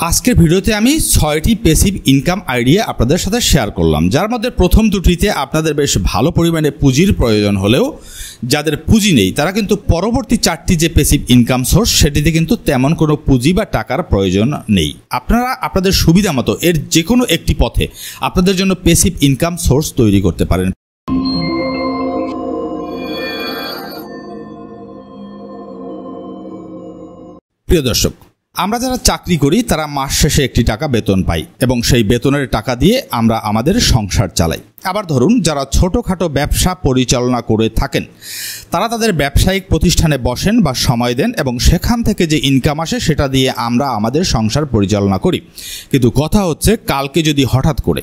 আজকের ভিডিওতে আমি 6টি প্যাসিভ ইনকাম আইডিয়া আপনাদের সাথে শেয়ার করলাম, যার মধ্যে প্রথম দুটিতে আপনাদের বেশ ভালো পরিমাণে পুঁজির প্রয়োজন হলেও যাদের পুঁজি নেই তারা কিন্তু পরবর্তী 4টি যে প্যাসিভ ইনকাম সোর্স সেটিতে কিন্তু তেমন কোনো পুঁজি বা টাকার প্রয়োজন নেই। আপনারা আপনাদের সুবিধা মতো এর যে কোনো একটি পথে আপনাদের জন্য প্যাসিভ ইনকাম সোর্স তৈরি করতে পারেন। প্রিয় দর্শক, আমরা যারা চাকরি করি তারা মাস শেষে একটি টাকা বেতন পাই এবং সেই বেতনের টাকা দিয়ে আমরা আমাদের সংসার চালাই। আবার ধরুন যারা ছোটোখাটো ব্যবসা পরিচালনা করে থাকেন তারা তাদের ব্যবসায়িক প্রতিষ্ঠানে বসেন বা সময় দেন এবং সেখান থেকে যে ইনকাম আসে সেটা দিয়ে আমরা আমাদের সংসার পরিচালনা করি। কিন্তু কথা হচ্ছে, কালকে যদি হঠাৎ করে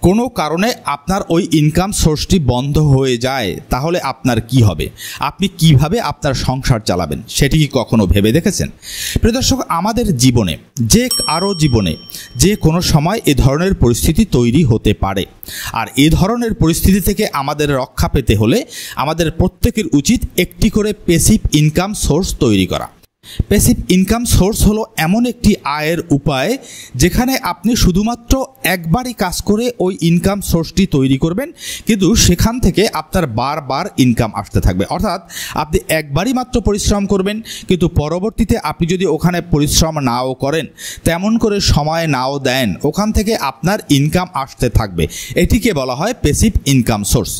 কোনো কারণে আপনার ওই ইনকাম সোর্সটি বন্ধ হয়ে যায় তাহলে আপনার কি হবে? আপনি কিভাবে আপনার সংসার চালাবেন সেটি কি কখনো ভেবে দেখেছেন? প্রিয় দর্শক, আমাদের জীবনে যে কোনো সময় এ ধরনের পরিস্থিতি তৈরি হতে পারে, আর এ ধরনের পরিস্থিতি থেকে আমাদের রক্ষা পেতে হলে আমাদের প্রত্যেকের উচিত একটি করে প্যাসিভ ইনকাম সোর্স তৈরি করা। প্যাসিভ ইনকাম সোর্স হলো এমন একটি আয়ের উপায় যেখানে আপনি শুধুমাত্র একবারই কাজ করে ওই ইনকাম সোর্সটি তৈরি করবেন, কিন্তু সেখান থেকে আপনার বারবার ইনকাম আসতে থাকবে। অর্থাৎ আপনি একবারই মাত্র পরিশ্রম করবেন, কিন্তু পরবর্তীতে আপনি যদি ওখানে পরিশ্রম নাও করেন, তেমন করে সময় নাও দেন, ওখান থেকে আপনার ইনকাম আসতে থাকবে। এটিকে বলা হয় প্যাসিভ ইনকাম সোর্স।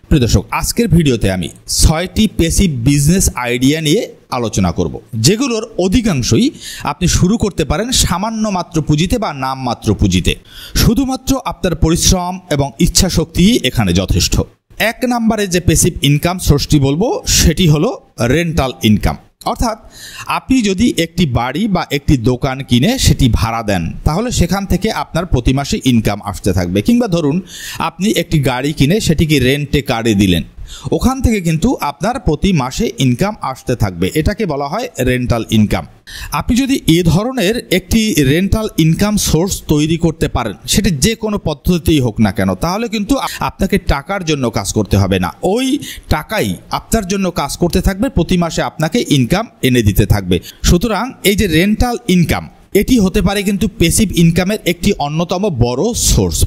প্রিয় দর্শক, আজকের ভিডিওতে আমি 6টি প্যাসিভ বিজনেস আইডিয়া নিয়ে আলোচনা করব, যেগুলোর অধিকাংশই আপনি শুরু করতে পারেন সামান্য মাত্র পুঁজিতে বা নামমাত্র পুঁজিতে। শুধুমাত্র আপনার পরিশ্রম এবং ইচ্ছা শক্তি এখানে যথেষ্ট। 1 নম্বরে যে প্যাসিভ ইনকাম সোর্সটি বলবো সেটি হলো রেন্টাল ইনকাম। অর্থাৎ আপনি যদি একটি বাড়ি বা একটি দোকান কিনে সেটি ভাড়া দেন তাহলে সেখান থেকে আপনার প্রতি মাসে ইনকাম আসতে থাকবে। কিংবা ধরুন আপনি একটি গাড়ি কিনে সেটিকে রেন্টে কারে দিলেন, ওখান থেকে কিন্তু আপনার প্রতি মাসে ইনকাম আসতে থাকবে। এটাকে বলা হয় রেন্টাল ইনকাম। আপনি যদি এ ধরনের একটি রেন্টাল ইনকাম সোর্স তৈরি করতে পারেন, সেটা যে কোনো পদ্ধতিতেই হোক না কেন, তাহলে কিন্তু আপনাকে টাকার জন্য কাজ করতে হবে না, ওই টাকাই আপনার জন্য কাজ করতে থাকবে, প্রতি মাসে আপনাকে ইনকাম এনে দিতে থাকবে। সুতরাং এই যে রেন্টাল ইনকাম, এটি হতে পারে কিন্তু প্যাসিভ ইনকামের একটি অন্যতম বড় সোর্স।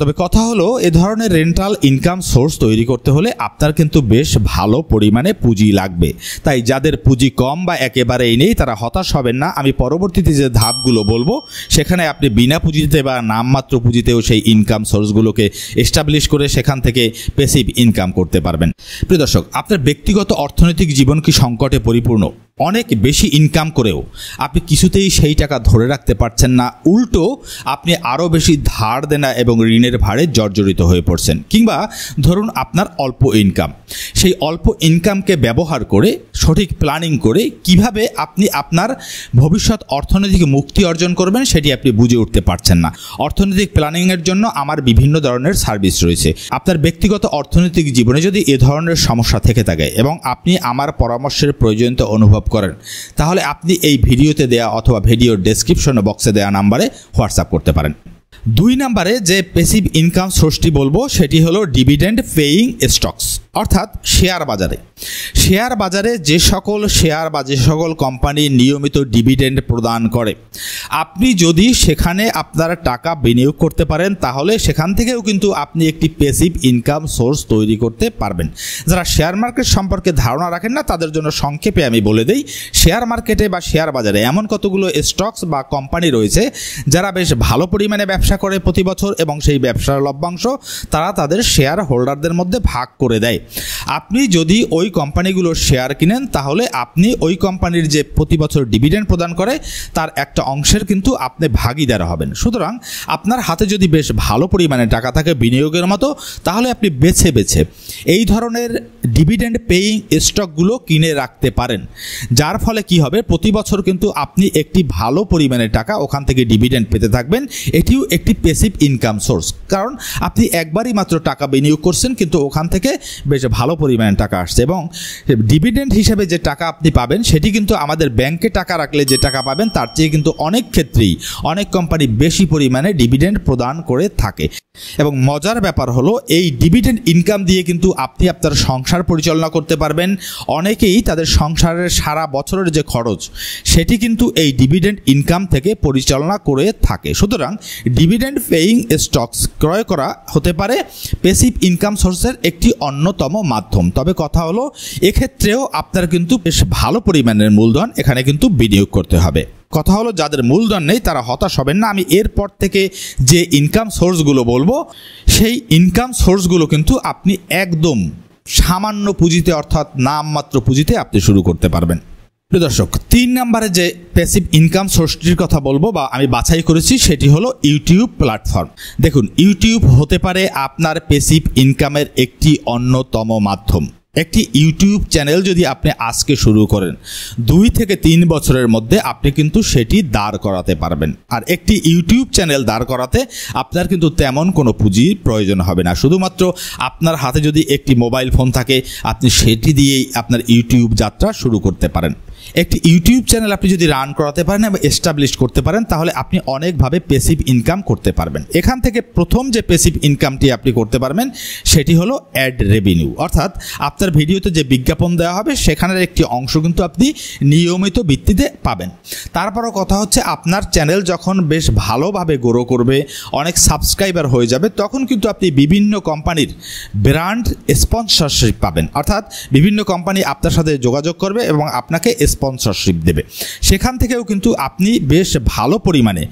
তবে কথা হলো, এ ধরনের রেন্টাল ইনকাম সোর্স তৈরি করতে হলে আপনার কিন্তু বেশ ভালো পরিমাণে পুঁজি লাগবে। তাই যাদের পুঁজি কম বা একেবারেই নেই তারা হতাশ হবেন না। আমি পরবর্তীতে যে ধাপগুলো বলবো সেখানে আপনি বিনা পুঁজিতে বা নামমাত্র পুঁজিতেও সেই ইনকাম সোর্সগুলোকে এস্টাবলিশ করে সেখান থেকে প্যাসিভ ইনকাম করতে পারবেন। প্রিয় দর্শক, আপনার ব্যক্তিগত অর্থনৈতিক জীবন কি সংকটে পরিপূর্ণ? অনেক বেশি ইনকাম করেও আপনি কিছুতেই সেই টাকা ধরে রাখতে পারছেন না, উল্টো আপনি আরও বেশি ধার দেনা এবং ঋণের ভারে জর্জরিত হয়ে পড়ছেন। কিংবা ধরুন আপনার অল্প ইনকাম, সেই অল্প ইনকামকে ব্যবহার করে সঠিক প্ল্যানিং করে কিভাবে আপনি আপনার ভবিষ্যৎ অর্থনৈতিক মুক্তি অর্জন করবেন সেটি আপনি বুঝে উঠতে পারছেন না। অর্থনৈতিক প্ল্যানিংয়ের জন্য আমার বিভিন্ন ধরনের সার্ভিস রয়েছে। আপনার ব্যক্তিগত অর্থনৈতিক জীবনে যদি এ ধরনের সমস্যা থেকে থাকে এবং আপনি আমার পরামর্শের প্রয়োজনীয়তা অনুভব করেন, তাহলে আপনি এই ভিডিওতে দেয়া অথবা ভিডিওর ডেসক্রিপশন বক্সে দেওয়া নাম্বারে হোয়াটসঅ্যাপ করতে পারেন। 2 নম্বরে যে প্যাসিভ ইনকাম সোর্সটি বলবো সেটি হলো ডিভিডেন্ড পেইং স্টকস। অর্থাৎ শেয়ার বাজারে যে সকল কোম্পানি নিয়মিত ডিভিডেন্ড প্রদান করে, আপনি যদি সেখানে আপনার টাকা বিনিয়োগ করতে পারেন তাহলে সেখান থেকেও কিন্তু আপনি একটি প্যাসিভ ইনকাম সোর্স তৈরি করতে পারবেন। যারা শেয়ার মার্কেট সম্পর্কে ধারণা রাখেন না তাদের জন্য সংক্ষেপে আমি বলে দেই, শেয়ার মার্কেটে বা শেয়ার বাজারে এমন কতগুলো স্টকস বা কোম্পানি রয়েছে যারা বেশ ভালো পরিমাণে ব্যবসা করে প্রতি বছর এবং সেই ব্যবসার লভ্যাংশ তারা তাদের শেয়ার হোল্ডারদের মধ্যে ভাগ করে দেয়। আপনি যদি ওই কোম্পানিগুলোর শেয়ার কিনেন তাহলে আপনি ওই কোম্পানির যে প্রতি বছর ডিভিডেন্ড প্রদান করে তার একটা অংশের কিন্তু আপনি ভাগীদার হবেন। সুতরাং আপনার হাতে যদি বেশ ভালো পরিমাণে টাকা থাকে বিনিয়োগের মতো, তাহলে আপনি বেছে এই ধরনের ডিভিডেন্ড পেইং স্টকগুলো কিনে রাখতে পারেন, যার ফলে কি হবে, প্রতি বছর কিন্তু আপনি একটি ভালো পরিমাণে টাকা ওখান থেকে ডিভিডেন্ড পেতে থাকবেন। এটিও একটি প্যাসিভ ইনকাম সোর্স, কারণ আপনি একবারই মাত্র টাকা বিনিয়োগ করছেন কিন্তু ওখান থেকে বেশ ভালো পরিমাণে টাকা আসছে এবং ডিভিডেন্ড হিসেবে যে টাকা আপনি পাবেন সেটি কিন্তু আমাদের ব্যাংকে টাকা রাখলে যে টাকা পাবেন তার চেয়ে কিন্তু অনেক ক্ষেত্রেই অনেক কোম্পানি বেশি পরিমাণে ডিভিডেন্ড প্রদান করে থাকে। এবং মজার ব্যাপার হলো এই ডিভিডেন্ড ইনকাম দিয়ে কিন্তু আপনি আপনার সংসার পরিচালনা করতে পারবেন। অনেকেই তাদের সংসারের সারা বছরের যে খরচ সেটি কিন্তু এই ডিভিডেন্ড ইনকাম থেকে পরিচালনা করে থাকে। সুতরাং ডিভিডেন্ড পেইং স্টকস ক্রয় করা হতে পারে প্যাসিভ ইনকাম সোর্সের একটি অন্যতম মাধ্যম। তবে কথা হলো এক্ষেত্রেও আপনার কিন্তু বেশ ভালো পরিমাণের মূলধন এখানে কিন্তু বিনিয়োগ করতে হবে। কথা হলো যাদের মূলধন নেই তারা হতাশ হবেন না। আমি এরপর থেকে যে ইনকাম সোর্সগুলো বলবো সেই ইনকাম সোর্সগুলো কিন্তু আপনি একদম সামান্য পুঁজিতে অর্থাৎ নামমাত্র পুঁজিতে আপনি শুরু করতে পারবেন। প্রিয় দর্শক, 3 নম্বরে যে প্যাসিভ ইনকাম সোর্সটির কথা বলবো বা আমি বাছাই করেছি সেটি হলো ইউটিউব প্ল্যাটফর্ম। দেখুন, ইউটিউব হতে পারে আপনার প্যাসিভ ইনকামের একটি অন্যতম মাধ্যম। একটি ইউটিউব চ্যানেল যদি আপনি আজকে শুরু করেন 2 থেকে 3 বছরের মধ্যে আপনি কিন্তু সেটি দাঁড় করাতে পারবেন। আর একটি ইউটিউব চ্যানেল দাঁড় করাতে আপনার কিন্তু তেমন কোনো পুঁজির প্রয়োজন হবে না। শুধুমাত্র আপনার হাতে যদি একটি মোবাইল ফোন থাকে আপনি সেটি দিয়েই আপনার ইউটিউব যাত্রা শুরু করতে পারেন। একটি ইউটিউব চ্যানেল আপনি যদি রান করাতে পারেন এবং এস্টাবলিশ করতে পারেন তাহলে আপনি অনেকভাবে প্যাসিভ ইনকাম করতে পারবেন। এখান থেকে প্রথম যে প্যাসিভ ইনকামটি আপনি করতে পারবেন সেটি হলো অ্যাড রেভিনিউ, অর্থাৎ আপনার ভিডিওতে যে বিজ্ঞাপন দেওয়া হবে সেখানের একটি অংশ কিন্তু আপনি নিয়মিত ভিত্তিতে পাবেন। তারপরও কথা হচ্ছে আপনার চ্যানেল যখন বেশ ভালোভাবে গ্রো করবে, অনেক সাবস্ক্রাইবার হয়ে যাবে, তখন কিন্তু আপনি বিভিন্ন কোম্পানির ব্র্যান্ড স্পন্সরশিপ পাবেন, অর্থাৎ বিভিন্ন কোম্পানি আপনার সাথে যোগাযোগ করবে এবং আপনাকে স্পন্সরশিপ দেবে। সেখান থেকেও কিন্তু আপনি বেশ ভালো পরিমাণে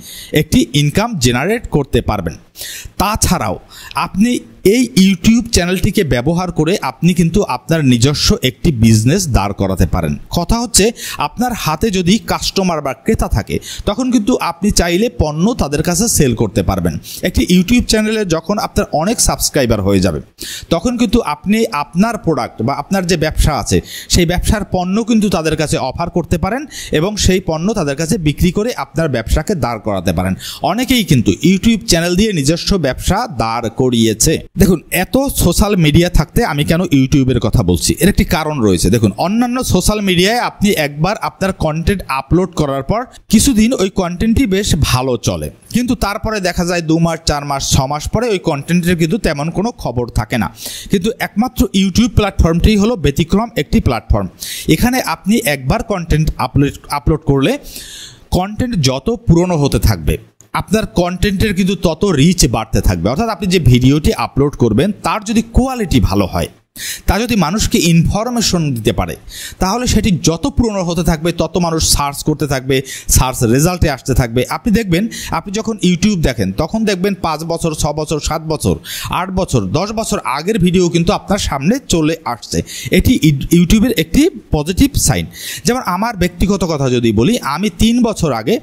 একটি ইনকাম জেনারেট করতে পারবেন। তাছাড়াও আপনি এই ইউটিউব চ্যানেলটিকে ব্যবহার করে আপনি কিন্তু আপনার নিজস্ব একটি বিজনেস দাঁড় করাতে পারেন। কথা হচ্ছে আপনার হাতে যদি কাস্টমার বা ক্রেতা থাকে তখন কিন্তু আপনি চাইলে পণ্য তাদের কাছে সেল করতে পারবেন। একটি ইউটিউব চ্যানেলে যখন আপনার অনেক সাবস্ক্রাইবার হয়ে যাবে তখন কিন্তু আপনি আপনার প্রোডাক্ট বা আপনার যে ব্যবসা আছে সেই ব্যবসার পণ্য কিন্তু তাদের কাছে অফার করতে পারেন এবং সেই পণ্য তাদের কাছে বিক্রি করে আপনার ব্যবসাকে দাঁড় করাতে পারেন। অনেকেই কিন্তু ইউটিউব চ্যানেল দিয়ে নিজস্ব ব্যবসা দাঁড় করিয়েছে। দেখুন, এত সোশ্যাল মিডিয়া থাকতে আমি কেন ইউটিউবের কথা বলছি, এর একটি কারণ রয়েছে। দেখুন, অন্যান্য সোশ্যাল মিডিয়ায় আপনি একবার আপনার কন্টেন্ট আপলোড করার পর কিছুদিন ওই কন্টেন্টটি বেশ ভালো চলে, কিন্তু তারপরে দেখা যায় 2 মাস 4 মাস 6 মাস পরে ওই কন্টেন্টের কিন্তু তেমন কোনো খবর থাকে না। কিন্তু একমাত্র ইউটিউব প্ল্যাটফর্মটি হলো ব্যতিক্রম একটি প্ল্যাটফর্ম। এখানে আপনি একবার কন্টেন্ট আপলোড করলে কন্টেন্ট যত পুরনো হতে থাকবে আপনার কন্টেন্টের কিন্তু তত রিচ বাড়তে থাকবে। অর্থাৎ আপনি যে ভিডিওটি আপলোড করবেন তার যদি কোয়ালিটি ভালো হয়, তা যদি মানুষকে ইনফরমেশন দিতে পারে, তাহলে সেটি যত পুরনো হতে থাকবে তত মানুষ সার্চ করতে থাকবে, সার্চ রেজাল্টে আসতে থাকবে। আপনি দেখবেন, আপনি যখন ইউটিউব দেখেন তখন দেখবেন 5 বছর 6 বছর 7 বছর 8 বছর 10 বছর আগের ভিডিও কিন্তু আপনার সামনে চলে আসছে। এটি ইউটিউবের একটি পজিটিভ সাইন। যেমন আমার ব্যক্তিগত কথা যদি বলি, আমি 3 বছর আগে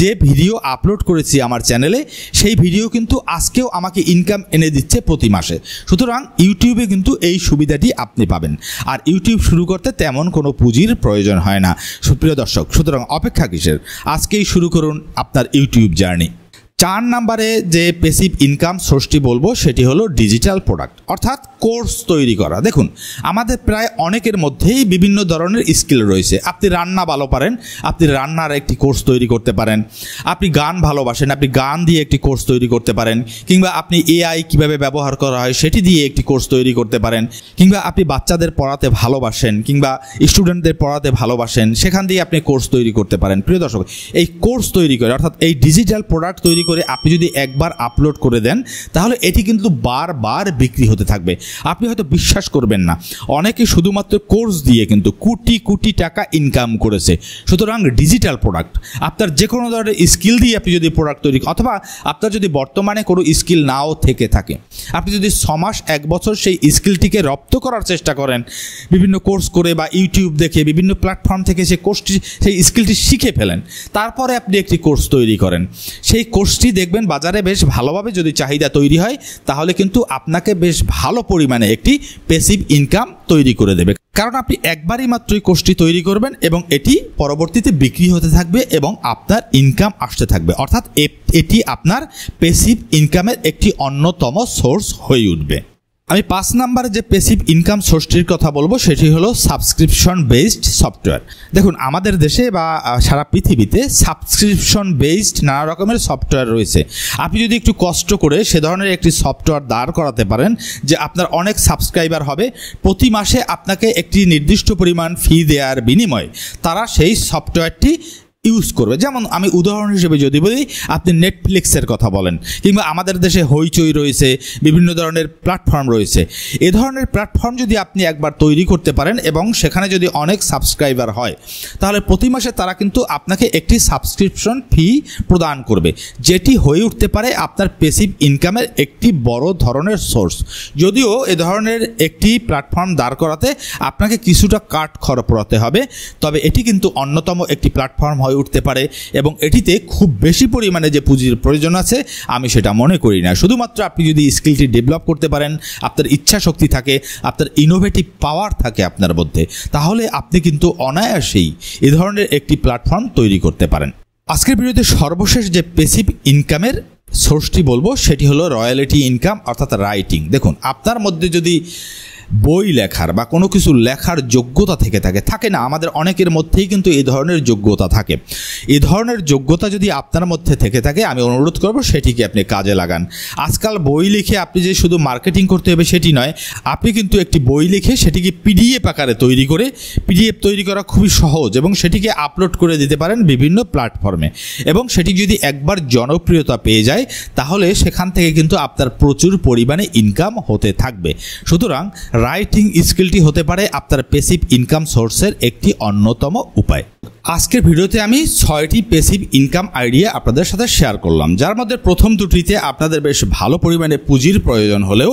যে ভিডিও আপলোড করেছি আমার চ্যানেলে সেই ভিডিও কিন্তু আজকেও আমাকে ইনকাম এনে দিচ্ছে প্রতি মাসে। সুতরাং ইউটিউবে কিন্তু এই সুবিধাটি আপনি পাবেন। আর ইউটিউব শুরু করতে তেমন কোনো পুঁজির প্রয়োজন হয় না। সুপ্রিয় দর্শক, সুতরাং অপেক্ষা কিসের, আজকেই শুরু করুন আপনার ইউটিউব জার্নি। 4 নম্বরে যে প্যাসিভ ইনকাম সোর্সটি বলবো সেটি হলো ডিজিটাল প্রোডাক্ট, অর্থাৎ কোর্স তৈরি করা। দেখুন, আমাদের প্রায় অনেকের মধ্যেই বিভিন্ন ধরনের স্কিল রয়েছে। আপনি রান্না ভালো পারেন, আপনি রান্নার একটি কোর্স তৈরি করতে পারেন। আপনি গান ভালোবাসেন, আপনি গান দিয়ে একটি কোর্স তৈরি করতে পারেন। কিংবা আপনি এআই কিভাবে ব্যবহার করা হয় সেটি দিয়ে একটি কোর্স তৈরি করতে পারেন। কিংবা আপনি বাচ্চাদের পড়াতে ভালোবাসেন কিংবা স্টুডেন্টদের পড়াতে ভালোবাসেন, সেখান দিয়ে আপনি কোর্স তৈরি করতে পারেন। প্রিয় দর্শক, এই কোর্স তৈরি করে অর্থাৎ এই ডিজিটাল প্রোডাক্ট তৈরি করে আপনি যদি একবার আপলোড করে দেন তাহলে এটি কিন্তু বারবার বিক্রি হতে থাকবে। আপনি হয়তো বিশ্বাস করবেন না, অনেকে শুধুমাত্র কোর্স দিয়ে কিন্তু কোটি কোটি টাকা ইনকাম করেছে। সুতরাং ডিজিটাল প্রোডাক্ট, আপনার যে কোনো ধরনের স্কিল দিয়ে আপনি যদি প্রোডাক্ট তৈরি, অথবা আপনার যদি বর্তমানে কোনো স্কিল নাও থেকে থাকে, আপনি যদি 6 মাস 1 বছর সেই স্কিলটিকে রপ্ত করার চেষ্টা করেন বিভিন্ন কোর্স করে বা ইউটিউব দেখে বিভিন্ন প্ল্যাটফর্ম থেকে সেই স্কিলটি শিখে ফেলেন, তারপরে আপনি একটি কোর্স তৈরি করেন, সেই কোর্সটি দেখবেন বাজারে বেশ ভালোভাবে যদি চাহিদা তৈরি হয় তাহলে কিন্তু আপনাকে বেশ ভালো পরিমাণে একটি প্যাসিভ ইনকাম তৈরি করে দেবে। কারণ আপনি একবারই মাত্রই কোর্সটি তৈরি করবেন এবং এটি পরবর্তীতে বিক্রি হতে থাকবে এবং আপনার ইনকাম আসতে থাকবে। অর্থাৎ এটি আপনার প্যাসিভ ইনকামের একটি অন্যতম সোর্স হয়ে উঠবে। আমি 5 নম্বরে যে প্যাসিভ ইনকাম সোর্সটির কথা বলবো সেটি হলো সাবস্ক্রিপশন বেসড সফটওয়্যার। দেখুন, আমাদের দেশে বা সারা পৃথিবীতে সাবস্ক্রিপশন বেসড নানা রকমের সফটওয়্যার রয়েছে। আপনি যদি একটু কষ্ট করে সে ধরনের একটি সফটওয়্যার দাঁড় করাতে পারেন যে আপনার অনেক সাবস্ক্রাইবার হবে, প্রতি মাসে আপনাকে একটি নির্দিষ্ট পরিমাণ ফি দেওয়ার বিনিময়ে তারা সেই সফটওয়্যারটি ইউজ করবে। যেমন আমি উদাহরণ হিসেবে যদি বলি, আপনি নেটফ্লিক্সের কথা বলেন, কিংবা আমাদের দেশে হইচই রয়েছে, বিভিন্ন ধরনের প্ল্যাটফর্ম রয়েছে। এ ধরনের প্ল্যাটফর্ম যদি আপনি একবার তৈরি করতে পারেন এবং সেখানে যদি অনেক সাবস্ক্রাইবার হয়, তাহলে প্রতি মাসে তারা কিন্তু আপনাকে একটি সাবস্ক্রিপশন ফি প্রদান করবে, যেটি হয়ে উঠতে পারে আপনার প্যাসিভ ইনকামের একটি বড় ধরনের সোর্স। যদিও এ ধরনের একটি প্ল্যাটফর্ম দাঁড় করাতে আপনাকে কিছুটা কাঠ খরচ পোড়াতে হবে, তবে এটি কিন্তু অন্যতম একটি প্ল্যাটফর্ম হয়ে উঠতে পারে এবং এটিতে খুব বেশি পরিমাণে যে পুঁজির প্রয়োজন আছে আমি সেটা মনে করি না। শুধুমাত্র আপনি যদি স্কিলটি ডেভেলপ করতে পারেন, আপনার ইচ্ছা শক্তি থাকে, আপনার ইনোভেটিভ পাওয়ার থাকে আপনার মধ্যে, তাহলে আপনি কিন্তু অনায়াসেই এ ধরনের একটি প্ল্যাটফর্ম তৈরি করতে পারেন। আজকের ভিডিওতে সর্বশেষ যে প্যাসিভ ইনকামের সোর্সটি বলবো সেটি হলো রয়্যালিটি ইনকাম, অর্থাৎ রাইটিং। দেখুন, আপনার মধ্যে যদি বই লেখার বা কোনো কিছু লেখার যোগ্যতা থেকে থাকে না, আমাদের অনেকের মধ্যেই কিন্তু এই ধরনের যোগ্যতা থাকে। এই ধরনের যোগ্যতা যদি আপনার মধ্যে থেকে থাকে, আমি অনুরোধ করব সেটিকে আপনি কাজে লাগান। আজকাল বই লিখে আপনি যে শুধু মার্কেটিং করতে হবে সেটি নয়, আপনি কিন্তু একটি বই লিখে সেটিকে পিডিএফ আকারে তৈরি করে, পিডিএফ তৈরি করা খুবই সহজ, এবং সেটিকে আপলোড করে দিতে পারেন বিভিন্ন প্ল্যাটফর্মে, এবং সেটি যদি একবার জনপ্রিয়তা পেয়ে যায় তাহলে সেখান থেকে কিন্তু আপনার প্রচুর পরিমাণে ইনকাম হতে থাকবে। সুতরাং রাইটিং স্কিলটি হতে পারে আপনার প্যাসিভ ইনকাম সোর্সের একটি অন্যতম উপায়। আজকের ভিডিওতে আমি 6টি প্যাসিভ ইনকাম আইডিয়া আপনাদের সাথে শেয়ার করলাম, যার মধ্যে প্রথম দুটিতে আপনাদের বেশ ভালো পরিমাণে পুঁজির প্রয়োজন হলেও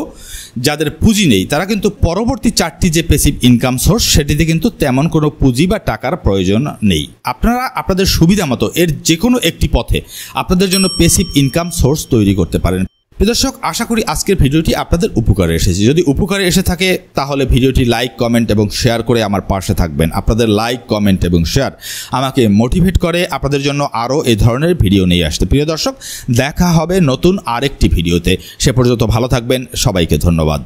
যাদের পুঁজি নেই তারা কিন্তু পরবর্তী 4টি যে প্যাসিভ ইনকাম সোর্স সেটিতে কিন্তু তেমন কোনো পুঁজি বা টাকার প্রয়োজন নেই। আপনারা আপনাদের সুবিধা মতো এর যে কোনো একটি পথে আপনাদের জন্য প্যাসিভ ইনকাম সোর্স তৈরি করতে পারেন। দর্শক, আশা করি আজকের ভিডিওটি আপনাদের উপকারে এসেছে। যদি উপকারে এসে থাকে তাহলে ভিডিওটি লাইক, কমেন্ট এবং শেয়ার করে আমার পাশে থাকবেন। আপনাদের লাইক, কমেন্ট এবং শেয়ার আমাকে মোটিভেট করে আপনাদের জন্য আরও এই ধরনের ভিডিও নিয়ে আসতে। প্রিয় দর্শক, দেখা হবে নতুন আরেকটি ভিডিওতে। সে পর্যন্ত ভালো থাকবেন। সবাইকে ধন্যবাদ।